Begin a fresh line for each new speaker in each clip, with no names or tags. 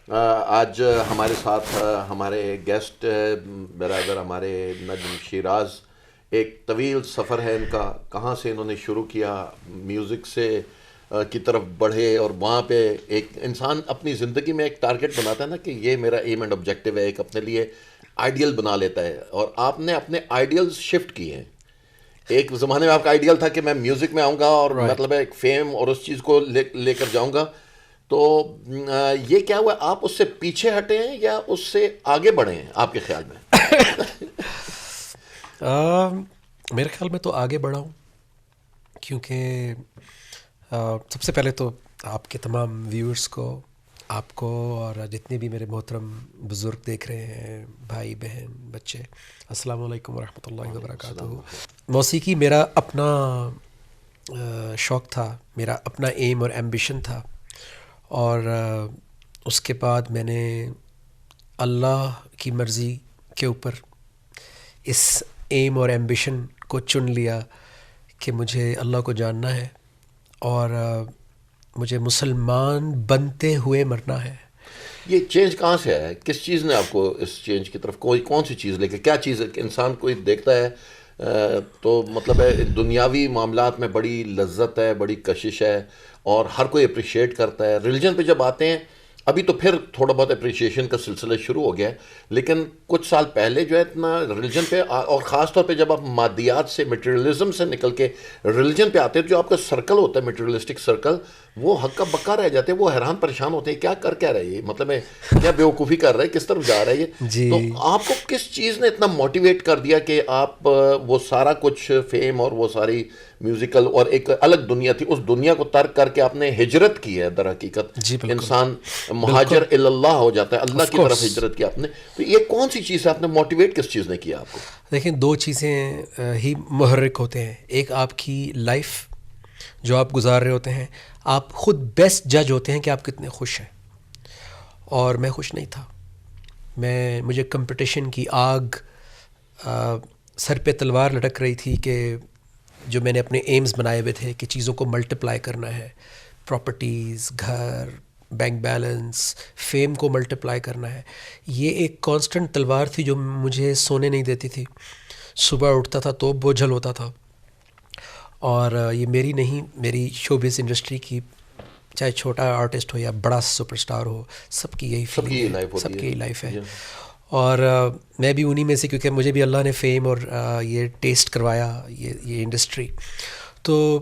آج ہمارے ساتھ ہمارے گیسٹ برادر ہمارے نجم شیراز. ایک طویل سفر ہے ان کا، کہاں سے انہوں نے شروع کیا میوزک سے کی طرف بڑھے، اور وہاں پہ ایک انسان اپنی زندگی میں ایک ٹارگٹ بناتا ہے نا کہ یہ میرا ایم اینڈ آبجیکٹیو ہے، ایک اپنے لیے آئیڈیل بنا لیتا ہے، اور آپ نے اپنے آئیڈیلز شفٹ کیے ہیں. ایک زمانے میں آپ کا آئیڈیل تھا کہ میں میوزک میں آؤں گا اور
رائٹ.
مطلب ہے ایک فیم اور اس چیز کو لے کر جاؤں گا. تو یہ کیا ہوا، آپ اس سے پیچھے ہٹے ہیں یا اس سے آگے بڑھے ہیں آپ کے خیال میں؟
میرے خیال میں تو آگے بڑھا ہوں، کیونکہ سب سے پہلے تو آپ کے تمام ویورز کو، آپ کو، اور جتنے بھی میرے محترم بزرگ دیکھ رہے ہیں، بھائی بہن بچے، السلام علیکم ورحمۃ اللہ
وعلیکم
وبرکاتہ.
السلام ورحمۃ
موسیقی میرا اپنا شوق تھا، میرا اپنا ایم اور ایمبیشن تھا، اور اس کے بعد میں نے اللہ کی مرضی کے اوپر اس ایم اور ایمبیشن کو چن لیا کہ مجھے اللہ کو جاننا ہے، اور مجھے مسلمان بنتے ہوئے مرنا ہے.
یہ چینج کہاں سے آیا ہے؟ کس چیز نے آپ کو اس چینج کی طرف، کوئی کون سی چیز لے کے، کیا چیز ہے کہ انسان کوئی دیکھتا ہے تو مطلب ہے دنیاوی معاملات میں بڑی لذت ہے، بڑی کشش ہے، اور ہر کوئی اپریشیٹ کرتا ہے. ریلیجن پہ جب آتے ہیں، ابھی تو پھر تھوڑا بہت اپریشیشن کا سلسلہ شروع ہو گیا ہے، لیکن کچھ سال پہلے جو ہے اتنا ریلیجن پہ، اور خاص طور پہ جب آپ مادیات سے، مٹیریلزم سے نکل کے ریلیجن پہ آتے ہیں، جو آپ کا سرکل ہوتا ہے مٹیریلسٹک سرکل، وہ ہکا بکا رہ جاتے ہیں، وہ حیران پریشان ہوتے ہیں کیا رہے یہ، مطلب ہے کیا بیوقوفی کر رہے ہیں، کس طرف جا رہا ہے یہ. تو
جی.
آپ کو کس چیز نے اتنا موٹیویٹ کر دیا کہ آپ وہ سارا کچھ فیم اور وہ ساری میوزیکل اور ایک الگ دنیا تھی، اس دنیا کو ترک کر کے آپ نے ہجرت کی ہے؟ در حقیقت
جی بالکل.
انسان
بالکل.
مہاجر اللہ ہو جاتا ہے، اللہ
آف
کی طرف
کورس.
ہجرت کی آپ نے. تو یہ کون سی چیز ہے، آپ نے موٹیویٹ کس چیز نے کیا آپ کو؟
دیکھیں، دو چیزیں ہی محرک ہوتے ہیں. ایک آپ کی لائف جو آپ گزار رہے ہوتے ہیں، آپ خود بیسٹ جج ہوتے ہیں کہ آپ کتنے خوش ہیں، اور میں خوش نہیں تھا. مجھے کمپٹیشن کی آگ سر پہ تلوار لٹک رہی تھی کہ جو میں نے اپنے ایمز بنائے ہوئے تھے کہ چیزوں کو ملٹیپلائی کرنا ہے، پراپرٹیز، گھر، بینک بیلنس، فیم کو ملٹیپلائی کرنا ہے. یہ ایک کانسٹنٹ تلوار تھی جو مجھے سونے نہیں دیتی تھی. صبح اٹھتا تھا تو بوجھل ہوتا تھا. اور یہ میری نہیں، میری شوبز انڈسٹری کی، چاہے چھوٹا آرٹسٹ ہو یا بڑا سپر سٹار ہو، سب کی یہی
سب کی
فیلنگ
یہ
ہے،
لائف
سب
ہوتی
کی یہی
ہے
لائف ہے.
جی.
اور میں بھی انہی میں سے، کیونکہ مجھے بھی اللہ نے فیم اور یہ ٹیسٹ کروایا، یہ انڈسٹری. تو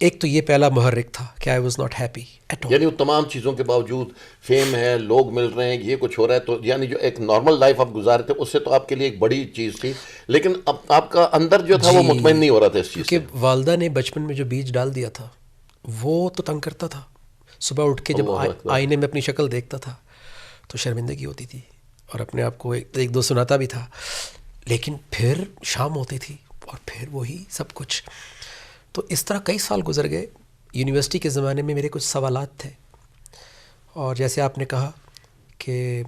ایک تو یہ پہلا محرک تھا کہ I was not happy at all.
یعنی وہ تمام چیزوں کے باوجود، فیم ہے، لوگ مل رہے ہیں، یہ کچھ ہو رہا ہے، تو یعنی جو ایک نارمل لائف آپ گزارے تھے اس سے تو آپ کے لیے ایک بڑی چیز تھی، لیکن اب آپ کا اندر جو تھا وہ مطمئن
جی،
نہیں ہو رہا تھا اس چیز سے.
کیونکہ والدہ نے بچپن میں جو بیج ڈال دیا تھا وہ تو تنگ کرتا تھا. صبح اٹھ کے جب
اللہ اکبر.
آئینے میں اپنی شکل دیکھتا تھا تو شرمندگی ہوتی تھی، اور اپنے آپ کو ایک دو سناتا بھی تھا. لیکن پھر شام ہوتی تھی اور پھر وہی سب کچھ. تو اس طرح کئی سال گزر گئے. یونیورسٹی کے زمانے میں میرے کچھ سوالات تھے، اور جیسے آپ نے کہا کہ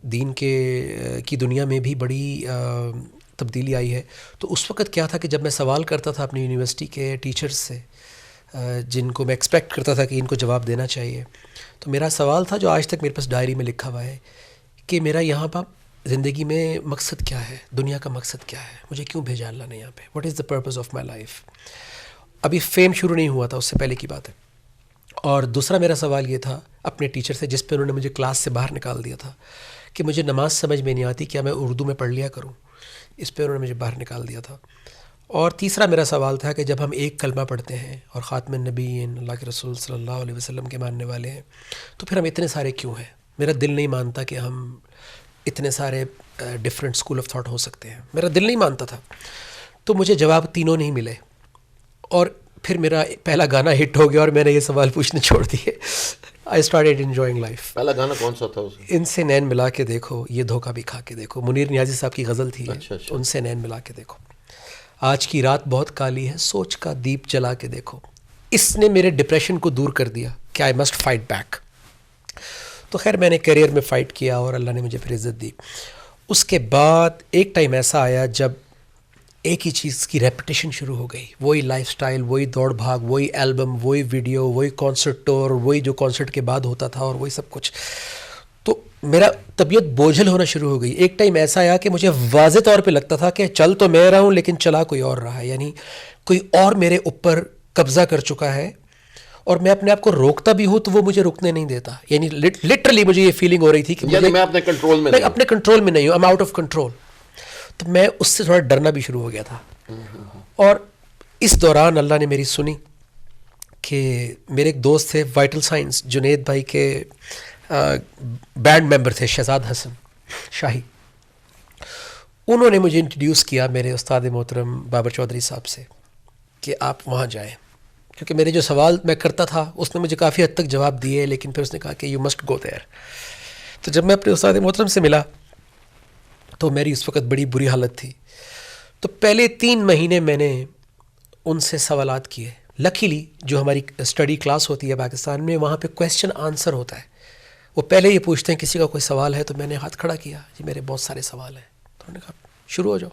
دین کی دنیا میں بھی بڑی تبدیلی آئی ہے. تو اس وقت کیا تھا کہ جب میں سوال کرتا تھا اپنی یونیورسٹی کے ٹیچرز سے، جن کو میں ایکسپیکٹ کرتا تھا کہ ان کو جواب دینا چاہیے، تو میرا سوال تھا جو آج تک میرے پاس ڈائری میں لکھا ہوا ہے کہ میرا یہاں پر زندگی میں مقصد کیا ہے، دنیا کا مقصد کیا ہے، مجھے کیوں بھیجا اللہ نے یہاں پہ، what is the purpose of my life. ابھی فیم شروع نہیں ہوا تھا، اس سے پہلے کی بات ہے. اور دوسرا میرا سوال یہ تھا اپنے ٹیچر سے، جس پہ انہوں نے مجھے کلاس سے باہر نکال دیا تھا، کہ مجھے نماز سمجھ میں نہیں آتی، کیا میں اردو میں پڑھ لیا کروں. اس پہ انہوں نے مجھے باہر نکال دیا تھا. اور تیسرا میرا سوال تھا کہ جب ہم ایک کلمہ پڑھتے ہیں اور خاتم النبیین، اللہ کے رسول صلی اللہ علیہ وسلم کے ماننے والے ہیں، تو پھر ہم اتنے سارے کیوں ہیں؟ میرا دل نہیں مانتا کہ ہم اتنے سارے ڈفرینٹ اسکول آف تھاٹ ہو سکتے ہیں، میرا دل نہیں مانتا تھا. تو مجھے جواب تینوں نہیں ملے، اور پھر میرا پہلا گانا ہٹ ہو گیا اور میں نے یہ سوال پوچھنے چھوڑ دیے. I started enjoying life.
پہلا گانا کون سا تھا اس میں؟
ان سے نین ملا کے دیکھو، یہ دھوکہ بھی کھا کے دیکھو. منیر نیازی صاحب کی غزل تھی یہ.
اچھا اچھا.
ان سے نین ملا کے دیکھو، آج کی رات بہت کالی ہے، سوچ کا دیپ جلا کے دیکھو. اس نے میرے ڈپریشن کو دور کر دیا کہ آئی مسٹ فائٹ بیک. تو خیر میں نے کیریئر میں فائٹ کیا اور اللہ نے مجھے پھر عزت دی. اس کے بعد ایک ٹائم ایسا آیا جب ایک ہی چیز کی ریپیٹیشن شروع ہو گئی، وہی لائف سٹائل، وہی دوڑ بھاگ، وہی البم، وہی ویڈیو، وہی کانسرٹ ٹور، وہی جو کانسرٹ کے بعد ہوتا تھا، اور وہی سب کچھ. تو میرا طبیعت بوجھل ہونا شروع ہو گئی. ایک ٹائم ایسا آیا کہ مجھے واضح طور پہ لگتا تھا کہ چل تو میں رہا ہوں لیکن چلا کوئی اور رہا ہے, یعنی کوئی اور میرے اوپر قبضہ کر چکا ہے, اور میں اپنے آپ کو روکتا بھی ہوں تو وہ مجھے رکنے نہیں دیتا. یعنی لٹرلی مجھے یہ فیلنگ ہو رہی تھی کہ
میں اپنے کنٹرول میں
اپنے کنٹرول میں نہیں ہوں, I'm out of control. تو میں اس سے تھوڑا ڈرنا بھی شروع ہو گیا تھا. اور اس دوران اللہ نے میری سنی کہ میرے ایک دوست تھے وائٹل سائنس, جنید بھائی کے بینڈ ممبر تھے, شہزاد حسن شاہی. انہوں نے مجھے انٹروڈیوس کیا میرے استاد محترم بابر چودھری صاحب سے کہ آپ وہاں جائیں, کیونکہ میرے جو سوال میں کرتا تھا اس نے مجھے کافی حد تک جواب دیے, لیکن پھر اس نے کہا کہ یو مسٹ گو دیئر. تو جب میں اپنے استاد محترم سے ملا تو میری اس وقت بڑی بری حالت تھی. تو پہلے 3 مہینے میں نے ان سے سوالات کیے. لکیلی جو ہماری اسٹڈی کلاس ہوتی ہے پاکستان میں, وہاں پہ کویسچن آنسر ہوتا ہے. وہ پہلے یہ پوچھتے ہیں کسی کا کوئی سوال ہے, تو میں نے ہاتھ کھڑا کیا, جی میرے بہت سارے سوال ہیں. تو انہوں نے کہا شروع ہو جاؤ.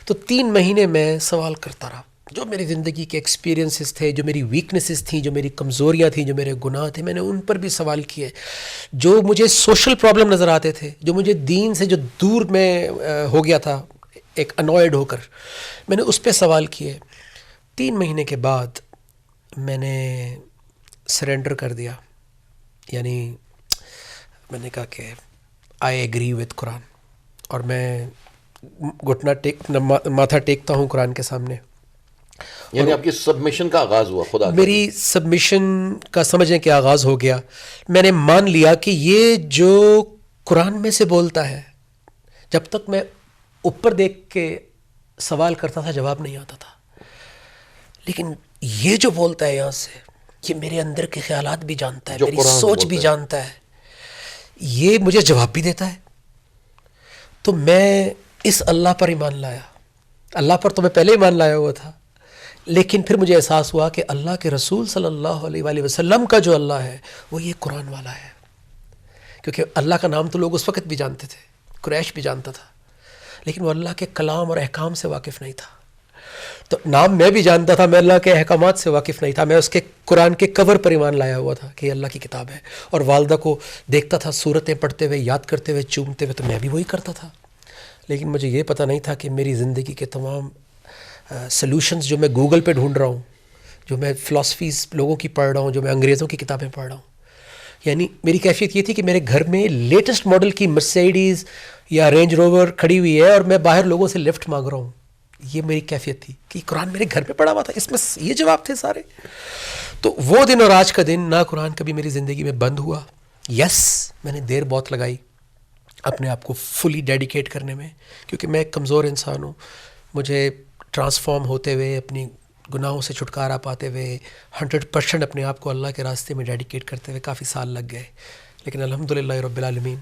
تو 3 مہینے میں سوال کرتا رہا. جو میری زندگی کے ایکسپیرینسز تھے, جو میری ویکنیسز تھیں, جو میری کمزوریاں تھیں, جو میرے گناہ تھے, میں نے ان پر بھی سوال کیے. جو مجھے سوشل پرابلم نظر آتے تھے, جو مجھے دین سے جو دور میں ہو گیا تھا ایک انوائڈ ہو کر, میں نے اس پہ سوال کیے. 3 مہینے کے بعد میں نے سرنڈر کر دیا, یعنی میں نے کہا کہ آئی ایگری وتھ قرآن, اور میں گھٹنا ماتھا ٹیکتا ہوں قرآن کے سامنے.
یعنی آپ کی سبمیشن کا آغاز ہوا خدا کا.
میری سبمیشن کا سمجھیں کہ آغاز ہو گیا. میں نے مان لیا کہ یہ جو قرآن میں سے بولتا ہے, جب تک میں اوپر دیکھ کے سوال کرتا تھا جواب نہیں آتا تھا, لیکن یہ جو بولتا ہے یہاں سے, یہ میرے اندر کے خیالات بھی جانتا ہے, میری سوچ بھی جانتا ہے, یہ مجھے جواب بھی دیتا ہے. تو میں اس اللہ پر ایمان لایا. اللہ پر تو میں پہلے ایمان لایا ہوا تھا, لیکن پھر مجھے احساس ہوا کہ اللہ کے رسول صلی اللہ علیہ وآلہ وسلم کا جو اللہ ہے وہ یہ قرآن والا ہے. کیونکہ اللہ کا نام تو لوگ اس وقت بھی جانتے تھے, قریش بھی جانتا تھا, لیکن وہ اللہ کے کلام اور احکام سے واقف نہیں تھا. تو نام میں بھی جانتا تھا, میں اللہ کے احکامات سے واقف نہیں تھا. میں اس کے قرآن کے کور پر ایمان لایا ہوا تھا کہ یہ اللہ کی کتاب ہے, اور والدہ کو دیکھتا تھا صورتیں پڑھتے ہوئے, یاد کرتے ہوئے, چومتے ہوئے, تو میں بھی وہی کرتا تھا. لیکن مجھے یہ پتہ نہیں تھا کہ میری زندگی کے تمام سلوشنز جو میں گوگل پہ ڈھونڈ رہا ہوں, جو میں فلاسفیز لوگوں کی پڑھ رہا ہوں, جو میں انگریزوں کی کتابیں پڑھ رہا ہوں, یعنی میری کیفیت یہ تھی کہ میرے گھر میں لیٹسٹ ماڈل کی مرسیڈیز یا رینج روور کھڑی ہوئی ہے, اور میں باہر لوگوں سے لفٹ مانگ رہا ہوں. یہ میری کیفیت تھی کہ قرآن میرے گھر پہ پڑا ہوا تھا, اس میں یہ جواب تھے سارے. تو وہ دن اور آج کا دن نہ قرآن کبھی میری زندگی میں بند ہوا. یس, میں نے دیر بہت لگائی اپنے آپ کو فلی ڈیڈیکیٹ کرنے میں, کیونکہ میں ایک کمزور انسان ہوں. مجھے ٹرانسفارم ہوتے ہوئے, اپنی گناہوں سے چھٹکارا پاتے ہوئے 100% اپنے آپ کو اللہ کے راستے میں ڈیڈیکیٹ کرتے ہوئے کافی سال لگ گئے. لیکن الحمدللہ رب العالمین